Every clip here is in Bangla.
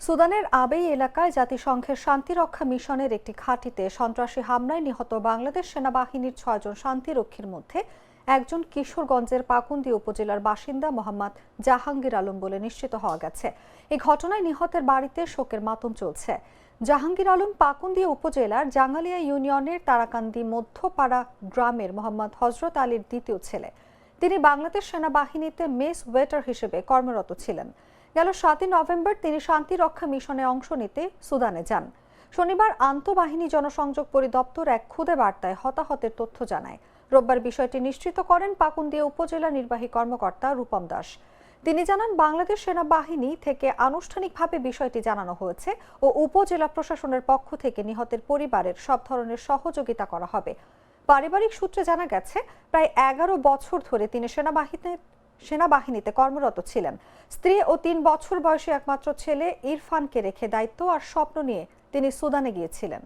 সুদানের আবেই এলাকায় জাতিসংঘের শান্তিরক্ষা মিশনের একটি ঘাঁটিতে সন্ত্রাসী হামলায় নিহত বাংলাদেশ সেনাবাহিনীর ৬ জন শান্তিরক্ষীর মধ্যে একজন কিশোরগঞ্জের পাকুন্দি উপজেলার বাসিন্দা মোহাম্মদ জাহাঙ্গীর আলম বলে নিশ্চিত হওয়া গেছে। এই ঘটনায় নিহতের বাড়িতে শোকের মাতম চলছে। জাহাঙ্গীর আলম পাকুন্দি উপজেলার জাঙ্গালিয়া ইউনিয়নের তারাকান্দি মধ্যপাড়া গ্রামের মোহাম্মদ হজরত আলীর দ্বিতীয় ছেলে। তিনি বাংলাদেশ সেনাবাহিনীতে মেস ওয়েটার হিসেবে কর্মরত ছিলেন। গেল ৭ নভেম্বর তিনি শান্তিরক্ষা মিশনে অংশ নিতে সুদানে যান। শনিবার আন্তঃবাহিনী জনসংযোগ পরিদপ্তর এক খুদে বার্তায় হতাহতের তথ্য জানায়। রোববার বিষয়টি নিশ্চিত করেন পাকুন্দিয়া উপজেলা নির্বাহী কর্মকর্তা রূপম দাস। তিনি জানান, বাংলাদেশ সেনাবাহিনী থেকে আনুষ্ঠানিকভাবে বিষয়টি জানানো হয়েছে ও উপজেলা প্রশাসনের পক্ষ থেকে নিহতের পরিবারের সব ধরনের সহযোগিতা করা হবে। পারিবারিক সূত্রে জানা গেছে, প্রায় ১১ বছর ধরে তিনি সেনাবাহিনীতে কর্মরত ছিলেন। স্ত্রী ও ৩ বছর বয়সী একমাত্র ছেলে ইরফানকে রেখে দায়িত্ব আর স্বপ্ন নিয়ে তিনি সুদানে গিয়েছিলেন।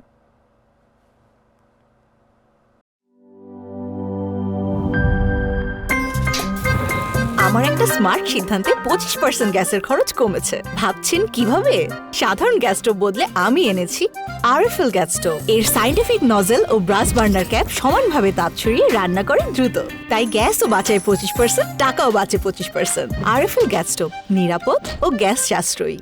আমার একটা স্মার্ট সিদ্ধান্তে 25% গ্যাসের খরচ কমেছে। ভাবছেন কিভাবে? সাধারণ গ্যাস স্টোভ বদলে আমি এনেছি আরএফএল গ্যাস স্টোভ। এর সাইন্টিফিক নজল ও ব্রাস বার্নার ক্যাপ সমানভাবে তাপ ছড়িয়ে রান্না করে দ্রুত। তাই গ্যাসও বাঁচায় 25%, টাকাও বাঁচে 25%। আরএফএল গ্যাস স্টোভ নিরাপদ ও গ্যাস সাশ্রয়ী।